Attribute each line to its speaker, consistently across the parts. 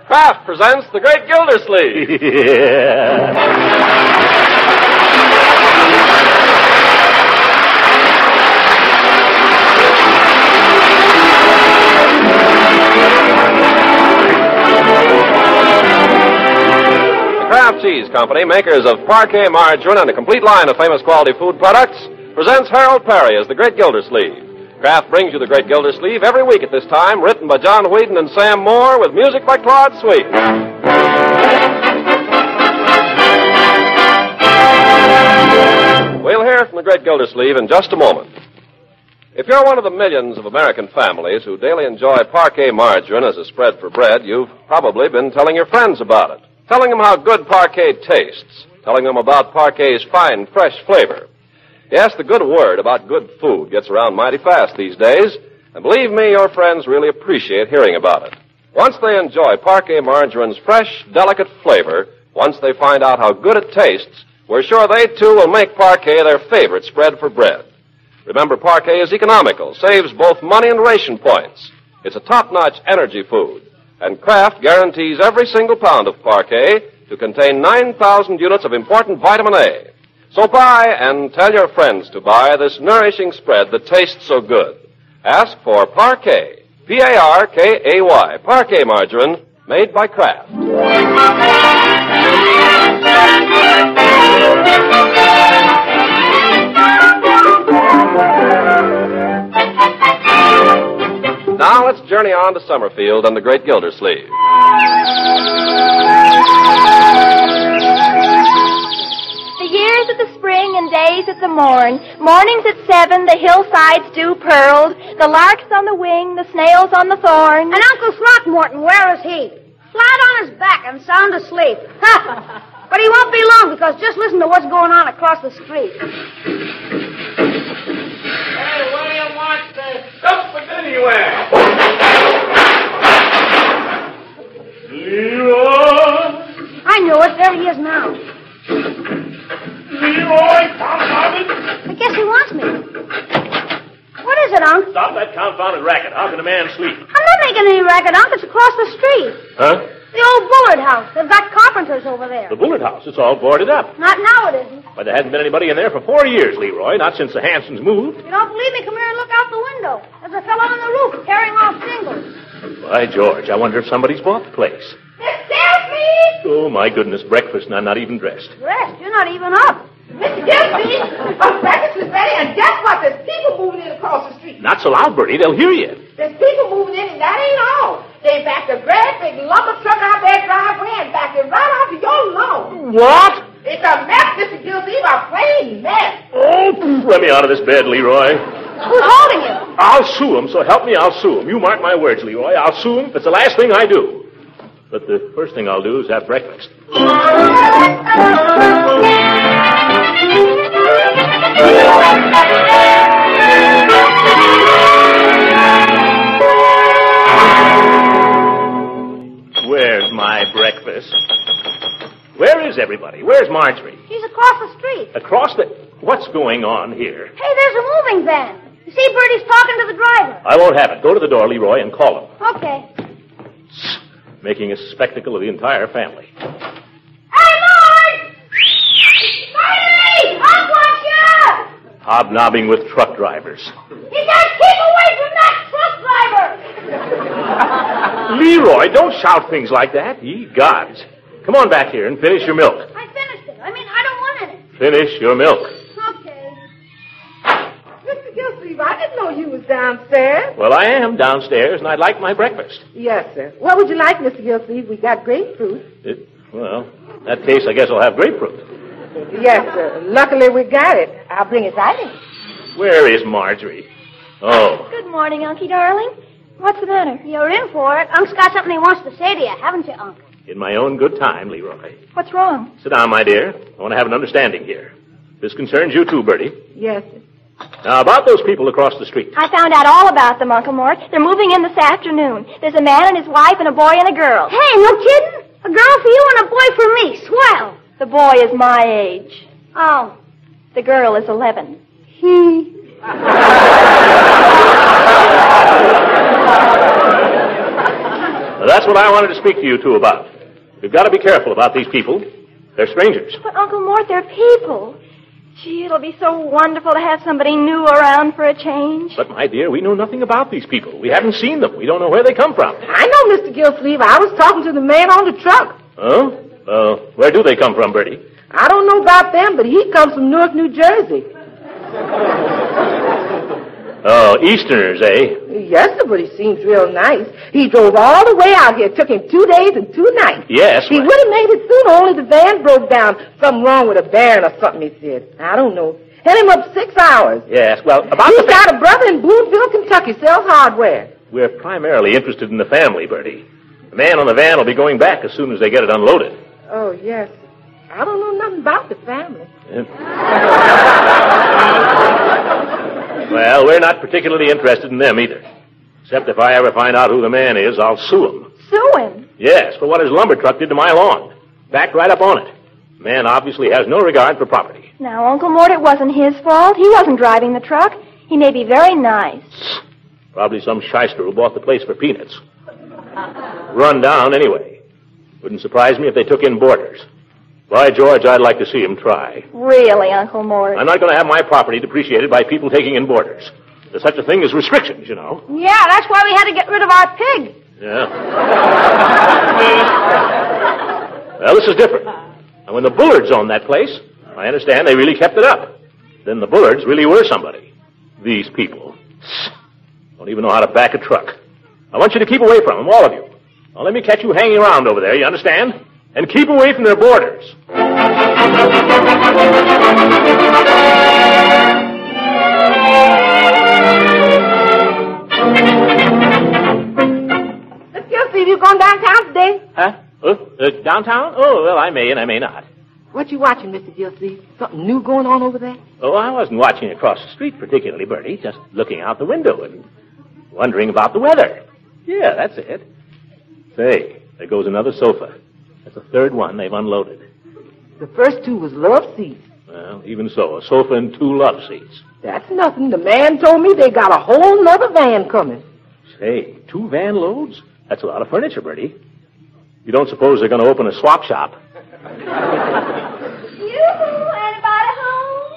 Speaker 1: Kraft presents The Great Gildersleeve. The Kraft Cheese Company, makers of Parquet margarine and a complete line of famous quality food products, presents Harold Perry as The Great Gildersleeve. Kraft brings you The Great Gildersleeve every week at this time, written by John Whedon and Sam Moore, with music by Claude Sweet. We'll hear from The Great Gildersleeve in just a moment. If you're one of the millions of American families who daily enjoy Parquet margarine as a spread for bread, you've probably been telling your friends about it, telling them how good Parquet tastes, telling them about Parquet's fine, fresh flavor. Yes, the good word about good food gets around mighty fast these days, and believe me, your friends really appreciate hearing about it. Once they enjoy Parquet margarine's fresh, delicate flavor, once they find out how good it tastes, we're sure they, too, will make Parquet their favorite spread for bread. Remember, Parquet is economical, saves both money and ration points. It's a top-notch energy food, and Kraft guarantees every single pound of Parquet to contain 9,000 units of important vitamin A. So buy and tell your friends to buy this nourishing spread that tastes so good. Ask for Parquet, P-A-R-K-A-Y, Parquet margarine, made by Kraft. Now let's journey on to Summerfield and The Great Gildersleeve.
Speaker 2: The years at the spring and days at the morn, mornings at 7, the hillsides dew pearled, the larks on the wing, the snails on the thorn.
Speaker 3: And Uncle Throckmorton, where is he? Flat on his back and sound asleep. But he won't be long, because just listen to what's going on across the street.
Speaker 4: Hey, what do you want to dump anywhere? Leroy!
Speaker 3: I knew it. There he is now.
Speaker 4: Leroy, confounded!
Speaker 3: I guess he wants me. What is it, Unc?
Speaker 4: Stop that confounded racket. How can a man sleep?
Speaker 3: I'm not making any racket, Unc. It's across the street.
Speaker 4: Huh?
Speaker 3: The old Bullard house. They've got carpenters over there.
Speaker 4: The Bullard house. It's all boarded up.
Speaker 3: Not now, it isn't.
Speaker 4: Why, there hasn't been anybody in there for 4 years, Leroy. Not since the Hansons moved.
Speaker 3: If you don't believe me, come here and look out the window. There's a fellow on the roof carrying off shingles.
Speaker 4: By George, I wonder if somebody's bought the place.
Speaker 3: Mr. Gildersleeve!
Speaker 4: Oh, my goodness, breakfast and I'm not even dressed.
Speaker 3: Dressed? You're not even up.
Speaker 5: Mr. Gildersleeve, our breakfast is ready, and guess what? There's people moving in across the street.
Speaker 4: Not so loud, Bertie. They'll hear you.
Speaker 5: There's people moving in, and that ain't all. They backed a great big lumber truck out their driveway and backed it right off of your lawn.
Speaker 4: What?
Speaker 5: It's a mess, Mr. Gildersleeve, a plain mess.
Speaker 4: Oh, let me out of this bed, Leroy.
Speaker 3: Who's holding you?
Speaker 4: I'll sue him, so help me, I'll sue him. You mark my words, Leroy. I'll sue him if it's the last thing I do. But the first thing I'll do is have breakfast. Where's my breakfast? Where is everybody? Where's Marjorie?
Speaker 3: She's across the street.
Speaker 4: Across the... What's going on here?
Speaker 3: Hey, there's a moving van. You see, Bertie's talking to the driver.
Speaker 4: I won't have it. Go to the door, Leroy, and call him.
Speaker 3: Okay.
Speaker 4: Making a spectacle of the entire family.
Speaker 3: Hey, Lord! Bertie! I'll watch you!
Speaker 4: Hobnobbing with truck drivers.
Speaker 3: You guys keep away from that truck driver!
Speaker 4: Leroy, don't shout things like that. Ye gods. Come on back here and finish your milk.
Speaker 3: I finished it. I don't want any.
Speaker 4: Finish your milk.
Speaker 3: Okay.
Speaker 5: Mr. Gildersleeve, I didn't know you was downstairs.
Speaker 4: Well, I am downstairs, and I'd like my breakfast.
Speaker 5: Yes, sir. What would you like, Mr. Gildersleeve? We got grapefruit.
Speaker 4: Well, in that case, I guess I'll have grapefruit.
Speaker 5: Yes, sir. Luckily, we got it. I'll bring it right in.
Speaker 4: Where is Marjorie? Oh.
Speaker 2: Good morning, Unky darling. What's the matter?
Speaker 3: You're in for it. Unc's got something he wants to say to you, haven't you, Unc?
Speaker 4: In my own good time, Leroy.
Speaker 2: What's wrong?
Speaker 4: Sit down, my dear. I want to have an understanding here. This concerns you too, Bertie.
Speaker 5: Yes, sir.
Speaker 4: Now, about those people across the street.
Speaker 2: I found out all about them, Uncle Mort. They're moving in this afternoon. There's a man and his wife and a boy and a girl.
Speaker 3: Hey, no kidding? A girl for you and a boy for me. Swell.
Speaker 2: The boy is my age.
Speaker 3: Oh.
Speaker 2: The girl is 11.
Speaker 4: Well, that's what I wanted to speak to you two about. We've got to be careful about these people. They're strangers.
Speaker 2: But, Uncle Mort, they're people. Gee, it'll be so wonderful to have somebody new around for a change.
Speaker 4: But, my dear, we know nothing about these people. We haven't seen them. We don't know where they come from.
Speaker 5: I know, Mr. Gildersleeve. I was talking to the man on the truck.
Speaker 4: Oh? Where do they come from, Bertie?
Speaker 5: I don't know about them, but he comes from Newark, New Jersey.
Speaker 4: Oh, Easterners, eh?
Speaker 5: Yes, sir, but he seems real nice. He drove all the way out here. It took him 2 days and 2 nights.
Speaker 4: Yes.
Speaker 5: He would have made it sooner, only the van broke down. Something wrong with a bearing or something, he said. I don't know. Held him up 6 hours.
Speaker 4: Yes, well, about
Speaker 5: He's got a brother in Boonville, Kentucky, sells hardware.
Speaker 4: We're primarily interested in the family, Bertie. The man on the van will be going back as soon as they get it unloaded.
Speaker 5: Oh, yes. I don't know nothing about the family.
Speaker 4: Well, we're not particularly interested in them either. Except if I ever find out who the man is, I'll sue him.
Speaker 2: Sue him?
Speaker 4: Yes, for what his lumber truck did to my lawn. Backed right up on it. The man obviously has no regard for property.
Speaker 2: Now, Uncle Mort, it wasn't his fault. He wasn't driving the truck. He may be very nice.
Speaker 4: Probably some shyster who bought the place for peanuts. Run down anyway. Wouldn't surprise me if they took in boarders. By George, I'd like to see him try.
Speaker 2: Really, Uncle Mort?
Speaker 4: I'm not going to have my property depreciated by people taking in boarders. There's such a thing as restrictions, you know.
Speaker 3: Yeah, that's why we had to get rid of our pig.
Speaker 4: Yeah. Well, this is different. And when the Bullards owned that place, I understand they really kept it up. Then the Bullards really were somebody. These people. Don't even know how to back a truck. I want you to keep away from them, all of you. Now, let me catch you hanging around over there, you understand? And keep away from their boarders.
Speaker 5: Let's go see if you've gone downtown today.
Speaker 4: Huh? Downtown? Oh, well, I may and I may not.
Speaker 5: What you watching, Mr. Gildersleeve? Something new going on over there?
Speaker 4: Oh, I wasn't watching across the street particularly, Bertie. Just looking out the window and wondering about the weather. Yeah, that's it. Say, there goes another sofa. That's the third one they've unloaded.
Speaker 5: The first 2 was love seats.
Speaker 4: Well, even so, a sofa and 2 love seats.
Speaker 5: That's nothing. The man told me they got a whole nother van coming.
Speaker 4: Say, 2 van loads? That's a lot of furniture, Bertie. You don't suppose they're going to open a swap shop?
Speaker 2: Yoo-hoo, anybody home?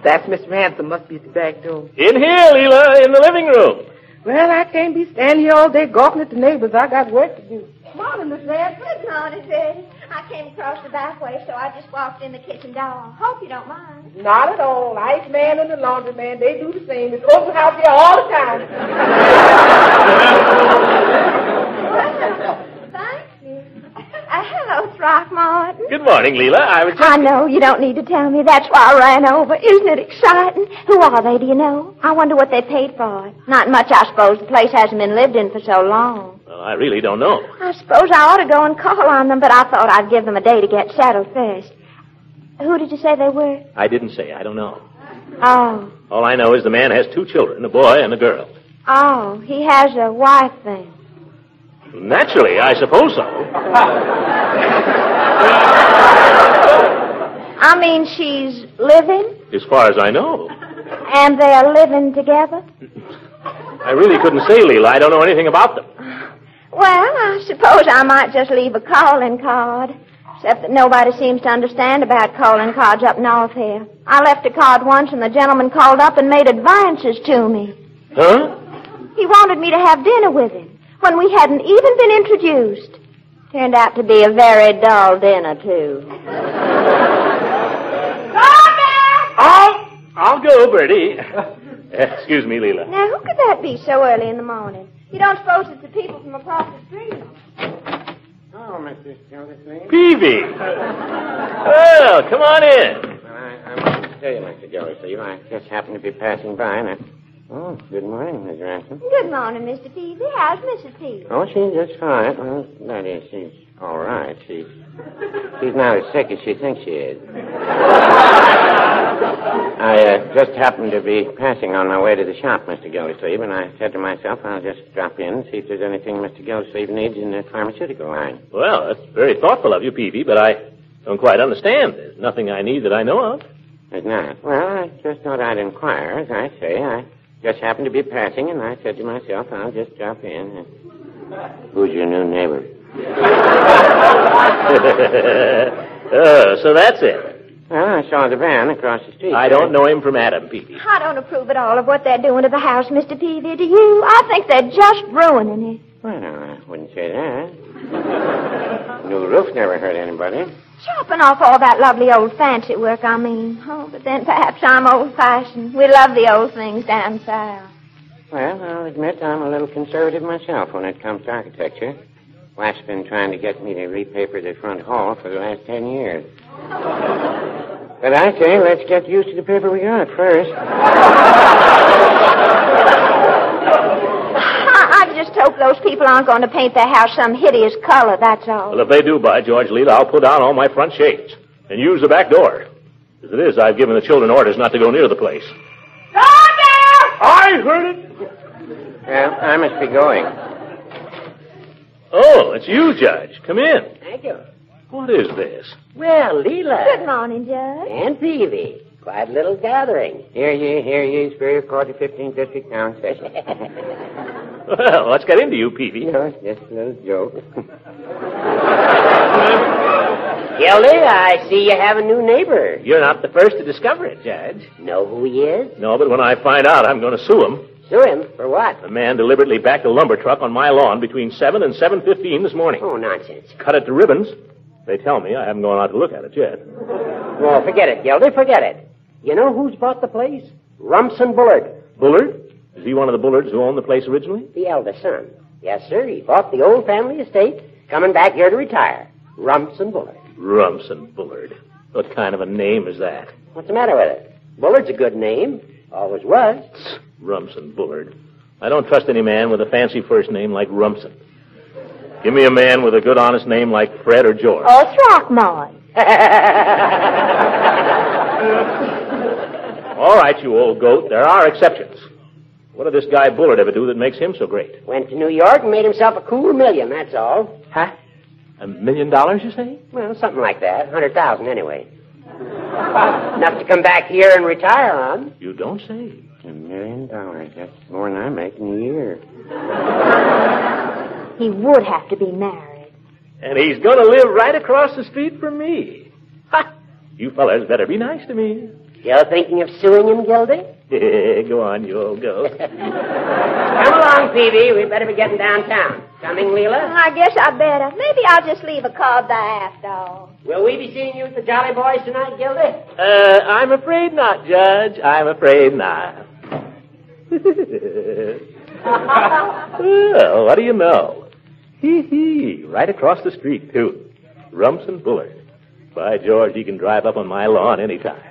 Speaker 5: That's Mr. Ransom. Must be at the back door.
Speaker 4: In here, Leela, in the living room.
Speaker 5: Well, I can't be standing here all day gawping at the neighbors. I got work to do.
Speaker 3: Morning, Miss Ransom.
Speaker 2: Good morning, Betty. I came across the back way, so I just walked in the kitchen door. Hope you don't mind.
Speaker 5: Not at all. Ice man and the laundry man, they do the same. It's open house here all the time.
Speaker 2: Thank you. Hello, Throckmorton.
Speaker 4: Good morning, Leela. I was just...
Speaker 2: I know. You don't need to tell me. That's why I ran over. Isn't it exciting? Who are they, do you know? I wonder what they paid for it. Not much, I suppose. The place hasn't been lived in for so long.
Speaker 4: Well, I really don't know.
Speaker 2: I suppose I ought to go and call on them, but I thought I'd give them a day to get settled first. Who did you say they were?
Speaker 4: I didn't say. I don't know.
Speaker 2: Oh.
Speaker 4: All I know is the man has 2 children, a boy and a girl.
Speaker 2: Oh, he has a wife then.
Speaker 4: Naturally, I suppose so.
Speaker 2: I mean, she's living?
Speaker 4: As far as I know.
Speaker 2: And they're living together?
Speaker 4: I really couldn't say, Leela. I don't know anything about them.
Speaker 2: Well, I suppose I might just leave a calling card. Except that nobody seems to understand about calling cards up north here. I left a card once and the gentleman called up and made advances to me.
Speaker 4: Huh?
Speaker 2: He wanted me to have dinner with him when we hadn't even been introduced. Turned out to be a very dull dinner, too.
Speaker 4: I'll go, Bertie. Excuse me, Leela.
Speaker 2: Now, who could that be so early in the morning? You don't suppose it's the people from across the street?
Speaker 6: Oh, Mrs. Gildersleeve.
Speaker 4: Peavy. Well, come on in.
Speaker 6: Well, I must tell you, Mr. Gildersleeve, I just happened to be passing by, and Oh, good morning, Miss Ransom.
Speaker 2: Good morning, Mr. Peavy. How's Mrs. Peavy?
Speaker 6: Oh, she's just fine. Well, that is, she's all right. She's not as sick as she thinks she is. I just happened to be passing on my way to the shop, Mr. Gildersleeve, and I said to myself, I'll just drop in and see if there's anything Mr. Gildersleeve needs in the pharmaceutical line.
Speaker 4: Well, that's very thoughtful of you, Peavy, but I don't quite understand. There's nothing I need that I know of.
Speaker 6: There's not. Well, I just thought I'd inquire. As I say, I just happened to be passing, and I said to myself, I'll just drop in. Who's your new neighbor?
Speaker 4: So that's it.
Speaker 6: Well, I saw the van across the street.
Speaker 4: I don't know him from Adam, Peavy.
Speaker 2: I don't approve at all of what they're doing to the house, Mr. Peavy. Do you? I think they're just ruining it.
Speaker 6: Well, no, I wouldn't say that. New roof never hurt anybody.
Speaker 2: Chopping off all that lovely old fancy work, I mean. Oh, but then perhaps I'm old-fashioned. We love the old things down south.
Speaker 6: Well, I'll admit I'm a little conservative myself when it comes to architecture. Wife's been trying to get me to repaper the front hall for the last 10 years. But I say, let's get used to the paper we got first.
Speaker 2: I just hope those people aren't going to paint their house some hideous color, that's all.
Speaker 4: Well, if they do, by George, Leela, I'll pull down all my front shades and use the back door. As it is, I've given the children orders not to go near the place. I heard it.
Speaker 6: Well, I must be going.
Speaker 4: Oh, it's you, Judge. Come in.
Speaker 7: Thank you.
Speaker 4: What is this?
Speaker 7: Well, Leela.
Speaker 2: Good morning, Judge.
Speaker 7: And Peavy. Quite a little gathering.
Speaker 6: Hear ye, Superior Court of 15th District now in session.
Speaker 4: Well, what's got into you, Peavy?
Speaker 6: No, it's just a little joke.
Speaker 7: Gildy, I see you have a new neighbor.
Speaker 4: You're not the first to discover it, Judge.
Speaker 7: Know who he is?
Speaker 4: No, but when I find out, I'm going to sue him.
Speaker 7: Sue him? For what?
Speaker 4: The man deliberately backed a lumber truck on my lawn between 7 and 7:15 this morning.
Speaker 7: Oh, nonsense.
Speaker 4: Cut it to ribbons. They tell me. I haven't gone out to look at it yet.
Speaker 7: Well, forget it, Gildy, forget it. You know who's bought the place? Rumson Bullard.
Speaker 4: Bullard? Is he one of the Bullards who owned the place originally?
Speaker 7: The eldest son. Yes, sir. He bought the old family estate, coming back here to retire. Rumson Bullard.
Speaker 4: Rumson Bullard. What kind of a name is that?
Speaker 7: What's the matter with it? Bullard's a good name. Always was.
Speaker 4: Rumson Bullard. I don't trust any man with a fancy first name like Rumson. Give me a man with a good, honest name like Fred or George.
Speaker 2: Oh, Throckmorton.
Speaker 4: All right, you old goat. There are exceptions. What did this guy Bullard ever do that makes him so great?
Speaker 7: Went to New York and made himself a cool million, that's all.
Speaker 4: Huh? $1 million, you say?
Speaker 7: Well, something like that. 100,000 anyway. Enough to come back here and retire on.
Speaker 4: You don't say.
Speaker 6: $1 million. That's more than I make in a year.
Speaker 2: He would have to be married.
Speaker 4: And he's going to live right across the street from me. Ha! You fellers better be nice to me.
Speaker 7: You're thinking of suing him, Gildy?
Speaker 4: Go on, you old goat.
Speaker 7: Come along, Peavy. We better be getting downtown. Coming, Leela?
Speaker 2: I guess I better. Maybe I'll just leave a card there after all.
Speaker 7: Will we be seeing you at the Jolly Boys tonight, Gildy?
Speaker 4: I'm afraid not, Judge. I'm afraid not. Well, what do you know? Hee. Right across the street, too. Rumson Bullard. By George, he can drive up on my lawn anytime.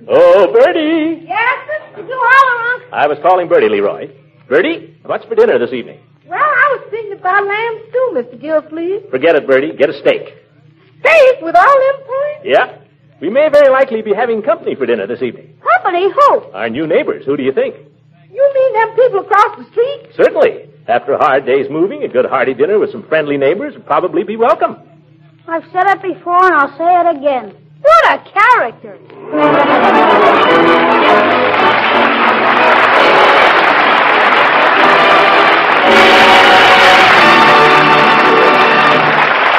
Speaker 4: Oh, Bertie!
Speaker 3: Yes, sir? You holler, Uncle.
Speaker 4: I was calling Bertie, Leroy. Bertie, what's for dinner this evening?
Speaker 3: Well, I was thinking about lamb stew, Mr. Gildersleeve.
Speaker 4: Forget it, Bertie. Get a steak.
Speaker 3: Steak with all them points?
Speaker 4: Yeah. We may very likely be having company for dinner this evening.
Speaker 3: Company? Who?
Speaker 4: Our new neighbors. Who do you think?
Speaker 3: You mean them people across the street?
Speaker 4: Certainly. After a hard day's moving, a good hearty dinner with some friendly neighbors would probably be welcome.
Speaker 3: I've said it before, and I'll say it again. What a character!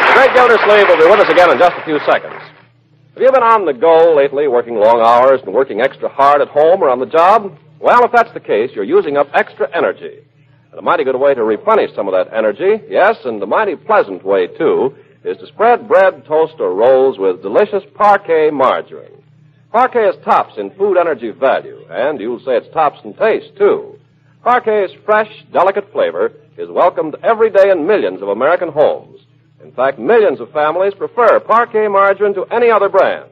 Speaker 1: The great Gildersleeve will be with us again in just a few seconds. Have you been on the go lately, working long hours and working extra hard at home or on the job? Well, if that's the case, you're using up extra energy. And a mighty good way to replenish some of that energy, yes, and a mighty pleasant way, too, is to spread bread, toast, or rolls with delicious Parquet margarine. Parquet is tops in food energy value, and you'll say it's tops in taste, too. Parquet's fresh, delicate flavor is welcomed every day in millions of American homes. In fact, millions of families prefer Parquet margarine to any other brand.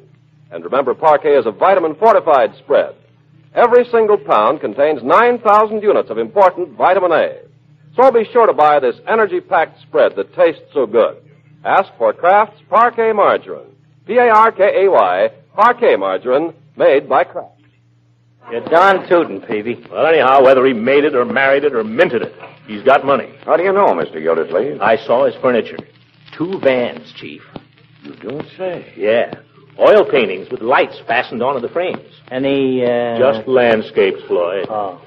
Speaker 1: And remember, Parquet is a vitamin-fortified spread. Every single pound contains 9,000 units of important vitamin A. So be sure to buy this energy-packed spread that tastes so good. Ask for Kraft's Parquet margarine. P-A-R-K-A-Y, Parquet margarine, made by Kraft.
Speaker 6: You're darn tootin', Peavy.
Speaker 4: Well, anyhow, whether he made it or married it or minted it, he's got money.
Speaker 8: How do you know, Mr. Gildersleeve?
Speaker 4: I saw his furniture. 2 vans, Chief.
Speaker 8: You don't say.
Speaker 4: Yeah. Oil paintings with lights fastened onto the frames.
Speaker 6: Any,
Speaker 4: Just landscapes, Floyd.
Speaker 6: Oh.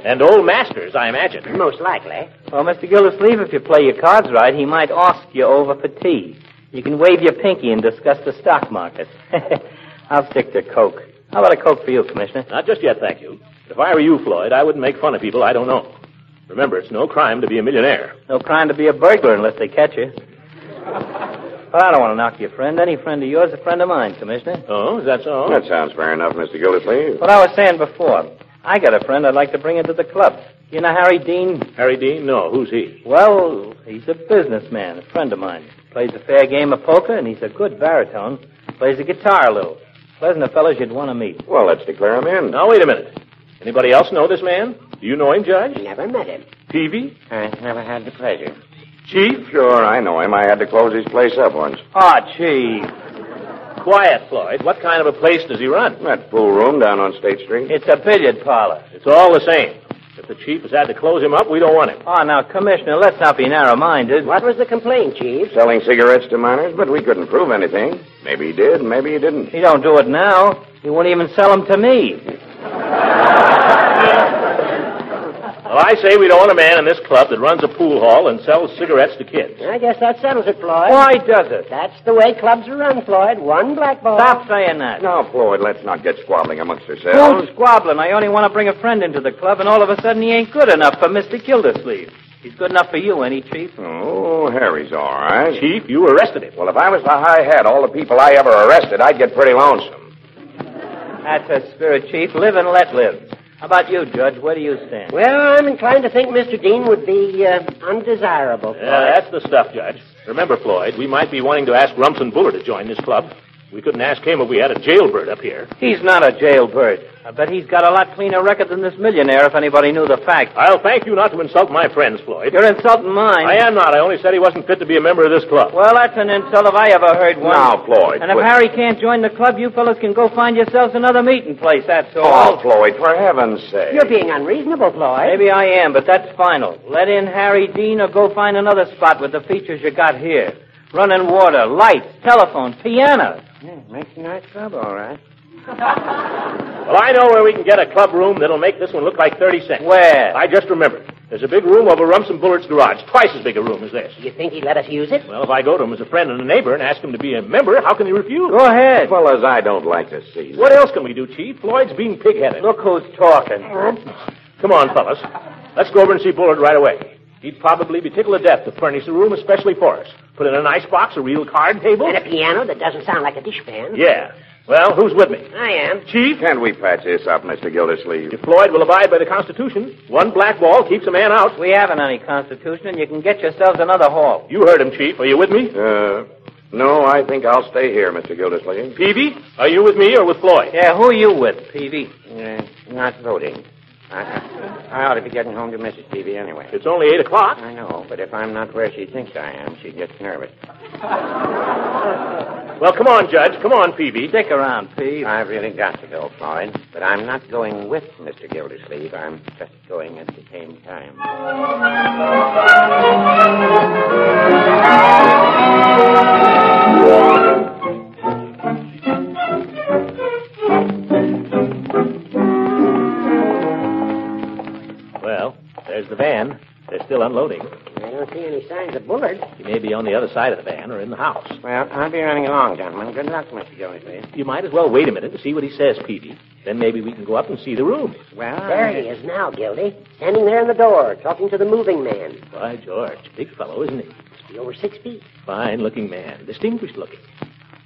Speaker 4: And old masters, I imagine.
Speaker 7: Most likely.
Speaker 9: Well, Mr. Gildersleeve, if you play your cards right, he might ask you over for tea. You can wave your pinky and discuss the stock market. I'll stick to Coke. How about a Coke for you, Commissioner?
Speaker 4: Not just yet, thank you. If I were you, Floyd, I wouldn't make fun of people I don't know. Remember, it's no crime to be a millionaire.
Speaker 9: No crime to be a burglar unless they catch you. Well, I don't want to knock your friend. Any friend of yours is a friend of mine, Commissioner.
Speaker 4: Oh, is that so?
Speaker 8: That sounds fair enough, Mr. Gildersleeve.
Speaker 9: What I was saying before, I got a friend I'd like to bring into the club. You know Harry Dean?
Speaker 4: Harry Dean? No, who's he?
Speaker 9: Well, he's a businessman, a friend of mine. Plays a fair game of poker, and he's a good baritone. Plays the guitar a little. Pleasant of fellows you'd want to meet.
Speaker 8: Well, let's declare him in.
Speaker 4: Now, wait a minute. Anybody else know this man? Do you know him, Judge?
Speaker 7: Never met him.
Speaker 4: Peavy?
Speaker 6: I never had the pleasure.
Speaker 4: Chief?
Speaker 8: Sure, I know him. I had to close his place up once.
Speaker 9: Oh, Chief.
Speaker 4: Quiet, Floyd. What kind of a place does he run?
Speaker 8: That pool room down on State Street.
Speaker 9: It's a billiard parlor.
Speaker 4: It's all the same. If the chief has had to close him up, we don't want him.
Speaker 9: Oh, now, Commissioner, let's not be narrow-minded.
Speaker 7: What was the complaint, Chief?
Speaker 8: Selling cigarettes to minors, but we couldn't prove anything. Maybe he did, maybe he didn't.
Speaker 9: He don't do it now. He won't even sell them to me.
Speaker 4: Well, I say we don't want a man in this club that runs a pool hall and sells cigarettes to kids.
Speaker 7: I guess that settles it, Floyd.
Speaker 9: Why does it?
Speaker 7: That's the way clubs are run, Floyd. One black ball.
Speaker 9: Stop saying that.
Speaker 8: Now, Floyd, let's not get squabbling amongst ourselves.
Speaker 9: Who's squabbling? I only want to bring a friend into the club, and all of a sudden he ain't good enough for Mr. Gildersleeve. He's good enough for you, ain't he, Chief?
Speaker 8: Oh, Harry's all right.
Speaker 4: Chief, you arrested him.
Speaker 8: Well, if I was the high hat, all the people I ever arrested, I'd get pretty lonesome.
Speaker 9: That's the spirit, Chief. Live and let live. How about you, Judge? Where do you stand?
Speaker 7: Well, I'm inclined to think Mr. Dean would be undesirable, Floyd.
Speaker 4: Yeah, that's the stuff, Judge. Remember, Floyd, we might be wanting to ask Rumson Bullard to join this club. We couldn't ask him if we had a jailbird up here.
Speaker 9: He's not a jailbird. I bet he's got a lot cleaner record than this millionaire if anybody knew the facts.
Speaker 4: I'll thank you not to insult my friends, Floyd.
Speaker 9: You're insulting mine.
Speaker 4: I am not. I only said he wasn't fit to be a member of this club.
Speaker 9: Well, that's an insult if I ever heard one.
Speaker 8: Now, Floyd.
Speaker 9: And if Harry can't join the club, you fellas can go find yourselves another meeting place, that's all.
Speaker 8: Oh, Floyd, for heaven's sake.
Speaker 7: You're being unreasonable, Floyd.
Speaker 9: Maybe I am, but that's final. Let in Harry Dean or go find another spot with the features you got here. Running water, lights, telephone, piano.
Speaker 6: Yeah, makes a nice club, all right.
Speaker 4: Well, I know where we can get a club room that'll make this one look like 30 cents.
Speaker 9: Where?
Speaker 4: I just remembered. There's a big room over Rumson Bullard's garage, twice as big a room as this.
Speaker 7: You think he'd let us use it?
Speaker 4: Well, if I go to him as a friend and a neighbor and ask him to be a member, how can he refuse?
Speaker 9: Go ahead.
Speaker 8: Fellas, I don't like to see this.
Speaker 4: What else can we do, Chief? Floyd's being pig-headed.
Speaker 9: Look who's talking.
Speaker 4: Come on, fellas. Let's go over and see Bullard right away. He'd probably be tickled to death to furnish a room especially for us. Put in a nice box, a real card table.
Speaker 7: And a piano that doesn't sound like a dishpan.
Speaker 4: Yeah. Well, who's with me?
Speaker 7: I am.
Speaker 4: Chief?
Speaker 8: Can't we patch this up, Mr. Gildersleeve?
Speaker 4: If Floyd will abide by the Constitution, one black ball keeps a man out.
Speaker 9: We haven't any Constitution, and you can get yourselves another hall.
Speaker 4: You heard him, Chief. Are you with me?
Speaker 8: No, I think I'll stay here, Mr. Gildersleeve.
Speaker 4: Peavy, are you with me or with Floyd?
Speaker 9: Yeah, who are you with, Peavy?
Speaker 6: Not voting. I ought to be getting home to Mrs. Peavy anyway.
Speaker 4: It's only 8 o'clock.
Speaker 6: I know, but if I'm not where she thinks I am, she gets nervous.
Speaker 4: Well, come on, Judge. Come on, Peavy.
Speaker 9: Stick around, Peavy.
Speaker 6: I've really got to go, Floyd. But I'm not going with Mr. Gildersleeve. I'm just going at the same time.
Speaker 4: Well, there's the van. They're still unloading.
Speaker 7: I don't see any signs of Bullard.
Speaker 4: He may be on the other side of the van or in the house.
Speaker 6: Well, I'll be running along, gentlemen. Good luck, Mr. Gildersleeve.
Speaker 4: You might as well wait a minute to see what he says, Peavy. Then maybe we can go up and see the room.
Speaker 6: Well,
Speaker 7: There he is now, Gildy. Standing there in the door, talking to the moving man.
Speaker 4: By George, big fellow, isn't he?
Speaker 7: Must be over 6 feet.
Speaker 4: Fine-looking man. Distinguished looking.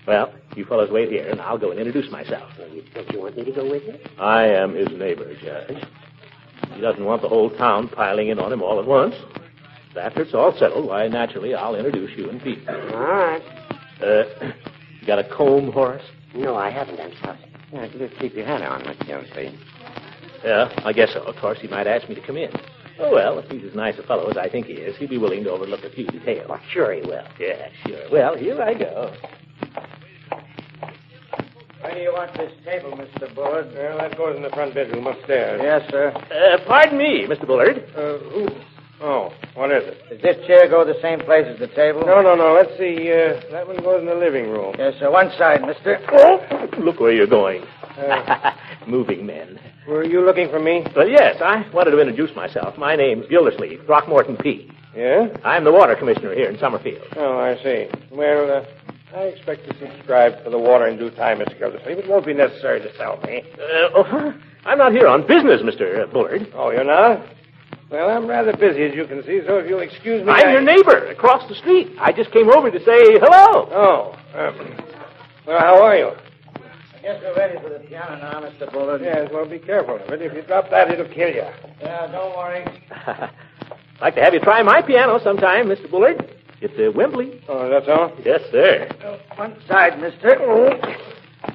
Speaker 4: Well, you fellows wait here, and I'll go and introduce myself.
Speaker 7: Well, don't you want me to go with you?
Speaker 4: I am his neighbor, Judge. He doesn't want the whole town piling in on him all at once. After it's all settled, why, naturally, I'll introduce you and Pete.
Speaker 7: All right.
Speaker 4: You got a comb, Horace?
Speaker 7: No, I haven't. I'm sorry.
Speaker 6: yeah, just keep your hat on, Mr. Gildersleeve.
Speaker 4: Yeah, I guess so. Of course, he might ask me to come in. Oh, well, if he's as nice a fellow as I think he is, he'll be willing to overlook a few details.
Speaker 7: Well, sure he will.
Speaker 4: Yeah, sure. Well, here I go.
Speaker 6: Where do you want this table, Mr. Bullard?
Speaker 10: Well, that goes in the front bedroom upstairs.
Speaker 6: Yes, sir.
Speaker 4: Pardon me, Mr. Bullard.
Speaker 10: Who? Oh, what is it?
Speaker 6: Does this chair go the same place as the table?
Speaker 10: No. Let's see. That one goes in the living room.
Speaker 6: Yes, sir. One side, mister.
Speaker 4: Oh, look where you're going. moving men.
Speaker 10: Were you looking for me?
Speaker 4: Well, yes, I wanted to introduce myself. My name's Gildersleeve, Throckmorton P.
Speaker 10: Yeah?
Speaker 4: I'm the water commissioner here in Summerfield.
Speaker 10: Oh, I see. Well, I expect to subscribe for the water in due time, Mr. Gildersleeve. It won't be necessary to sell me.
Speaker 4: I'm not here on business, Mr. Bullard.
Speaker 10: Oh, you're not? Well, I'm rather busy, as you can see, so if you'll excuse me...
Speaker 4: I'm your neighbor across the street. I just came over to say hello.
Speaker 10: Oh. Well, how are you?
Speaker 11: I guess we're ready for the piano now, Mr. Bullard.
Speaker 10: Yes, well, be careful of it. If you drop that, it'll kill you.
Speaker 11: Yeah, don't worry.
Speaker 4: I'd like to have you try my piano sometime, Mr. Bullard. It's Wembley.
Speaker 10: Oh, that's all?
Speaker 4: Yes, sir.
Speaker 11: One side, mister.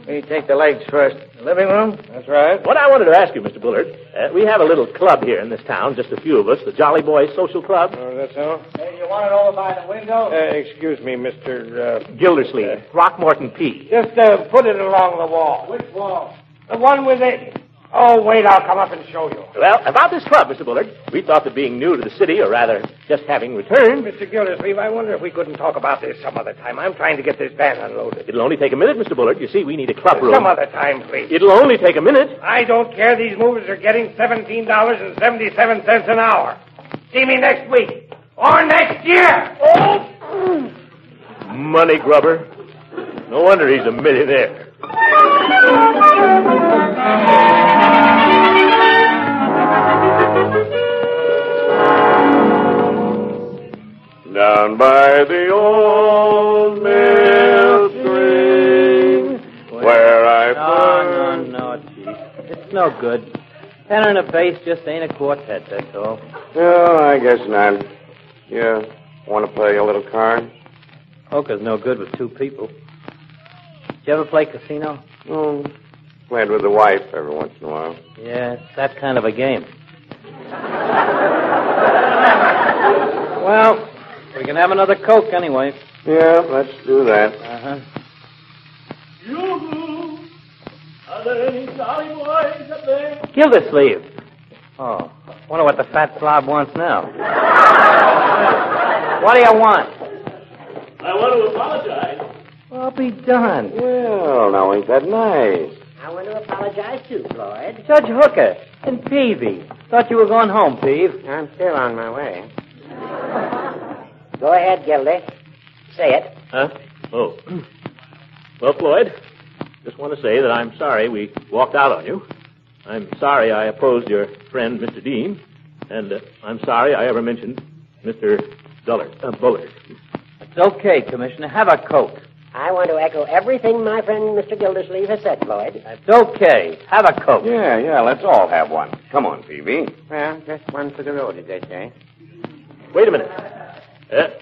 Speaker 11: We take the legs first. The living room?
Speaker 10: That's right.
Speaker 4: What I wanted to ask you, Mr. Bullard, we have a little club here in this town, just a few of us, the Jolly Boys Social Club.
Speaker 10: Oh, that's all?
Speaker 11: Hey, you want it over by the window?
Speaker 10: Excuse me, Mr.
Speaker 4: Gildersleeve, Throckmorton P.
Speaker 10: Just put it along the wall.
Speaker 11: Which wall?
Speaker 10: The one with it. Oh, wait, I'll come up and show you.
Speaker 4: Well, about this club, Mr. Bullard, we thought that being new to the city, or rather, just having returned...
Speaker 10: Mr. Gildersleeve, I wonder if we couldn't talk about this some other time. I'm trying to get this van unloaded.
Speaker 4: It'll only take a minute, Mr. Bullard. You see, we need a club room.
Speaker 10: Some other time, please.
Speaker 4: It'll only take a minute.
Speaker 10: I don't care. These movers are getting $17.77 an hour. See me next week. Or next year.
Speaker 4: Oh! Money grubber. No wonder he's a millionaire.
Speaker 8: Down by the old mill stream, where I
Speaker 9: No, Chief. It's no good. Tenor and a bass just ain't a quartet, that's all.
Speaker 8: No, I guess not. You want to play a little card?
Speaker 9: Poker's no good with two people. Did you ever play casino?
Speaker 8: Oh, played with the wife every once in a while.
Speaker 9: Yeah, it's that kind of a game. Well, we can have another Coke anyway.
Speaker 8: Yeah, let's do that.
Speaker 9: Uh-huh.
Speaker 4: Yoo-hoo! Are there any Jolly Boys up there?
Speaker 9: Gildersleeve. Oh, wonder what the fat slob wants now. What do you want?
Speaker 4: I want to apologize.
Speaker 9: Well, be darned.
Speaker 8: Well, now ain't that nice?
Speaker 7: I want to apologize, too, Floyd.
Speaker 9: Judge Hooker and Peavy. Thought you were going home, Peave.
Speaker 6: I'm still on my way.
Speaker 7: Go ahead, Gildy. Say it.
Speaker 4: Huh? Oh. Well, Floyd, just want to say that I'm sorry we walked out on you. I'm sorry I opposed your friend, Mr. Dean. And I'm sorry I ever mentioned Mr. Bullard.
Speaker 9: It's okay, Commissioner. Have a Coke.
Speaker 7: I want to echo everything my friend Mr. Gildersleeve has said, Floyd.
Speaker 9: It's okay. Have a Coke.
Speaker 8: Yeah, let's all have one. Come on, Phoebe.
Speaker 6: Well, just one for the road, as they say.
Speaker 4: Wait a minute.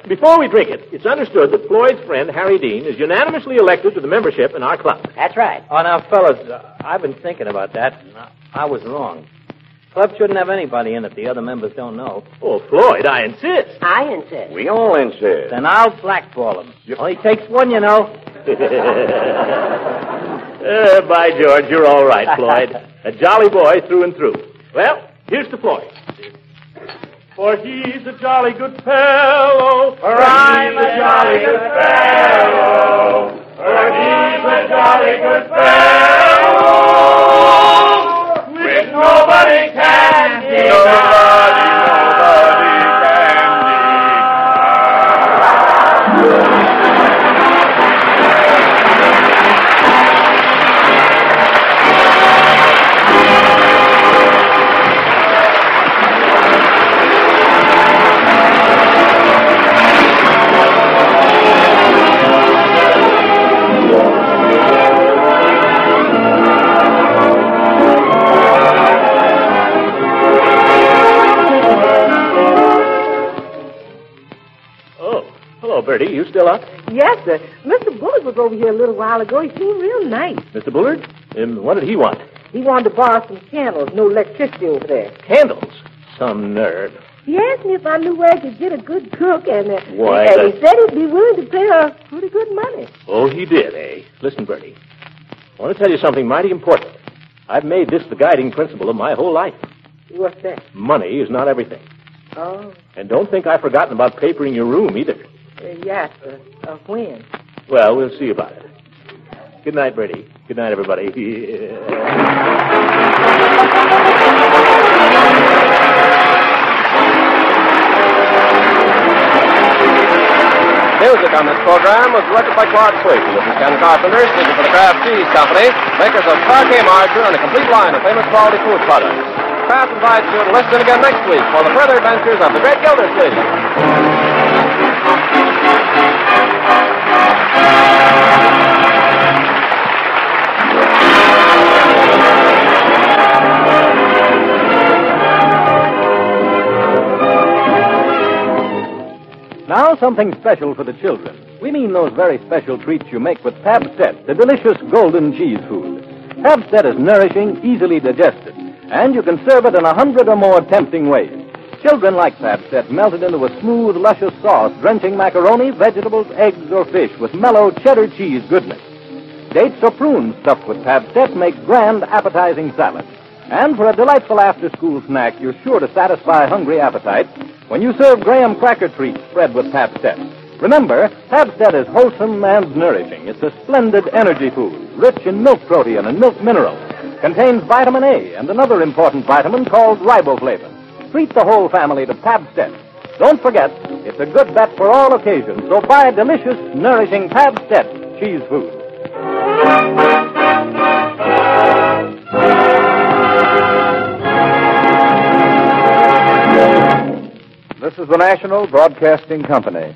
Speaker 4: Before we drink it, it's understood that Floyd's friend, Harry Dean, is unanimously elected to the membership in our club.
Speaker 7: That's right.
Speaker 9: Oh, now, fellas, I've been thinking about that, and I was wrong. Club shouldn't have anybody in it the other members don't know.
Speaker 4: Oh, Floyd, I insist.
Speaker 7: I insist.
Speaker 8: We all insist.
Speaker 9: Then I'll blackball him. Only takes one, you know.
Speaker 4: By George, you're all right, Floyd. A jolly boy through and through. Well, here's to Floyd. For he's a jolly good fellow. For I'm a jolly good fellow. For he's a jolly good fellow. Which nobody can deny. Bertie, you still up?
Speaker 5: Yes, sir. Mr. Bullard was over here a little while ago. He seemed real nice.
Speaker 4: Mr. Bullard? What did he want?
Speaker 5: He wanted to borrow some candles. No electricity over there.
Speaker 4: Candles? Some nerve.
Speaker 5: He asked me if I knew where I could get a good cook, and
Speaker 4: Why,
Speaker 5: he said he'd be willing to pay her pretty good money.
Speaker 4: Oh, he did, eh? Listen, Bertie, I want to tell you something mighty important. I've made this the guiding principle of my whole life.
Speaker 5: What's that?
Speaker 4: Money is not everything.
Speaker 5: Oh.
Speaker 4: And don't think I've forgotten about papering your room, either.
Speaker 5: Yes, sir. When?
Speaker 4: Well, we'll see about it. Good night, Bertie. Good night, everybody.
Speaker 1: Music on this program was directed by Claude Sweet. This is Ken Carpenter, speaking for the Kraft Cheese Company, makers of parquet margarine and a complete line of famous quality food products. Kraft invites you to listen again next week for the further adventures of the great Gildersleeve.
Speaker 12: Now, something special for the children. We mean those very special treats you make with Pabst-Ett, the delicious golden cheese food. Pabst-Ett is nourishing, easily digested, and you can serve it in 100 or more tempting ways. Children like Pabst-Ett melted into a smooth, luscious sauce, drenching macaroni, vegetables, eggs, or fish with mellow cheddar cheese goodness. Dates or prunes stuffed with Pabst-Ett make grand, appetizing salads. And for a delightful after-school snack, you're sure to satisfy hungry appetite when you serve graham cracker treats spread with Pabst-Ett. Remember, Pabst-Ett is wholesome and nourishing. It's a splendid energy food, rich in milk protein and milk minerals. Contains vitamin A and another important vitamin called riboflavin. Treat the whole family to Pabst-Ett. Don't forget, it's a good bet for all occasions, so buy delicious, nourishing Pabst-Ett cheese food. This is the National Broadcasting Company.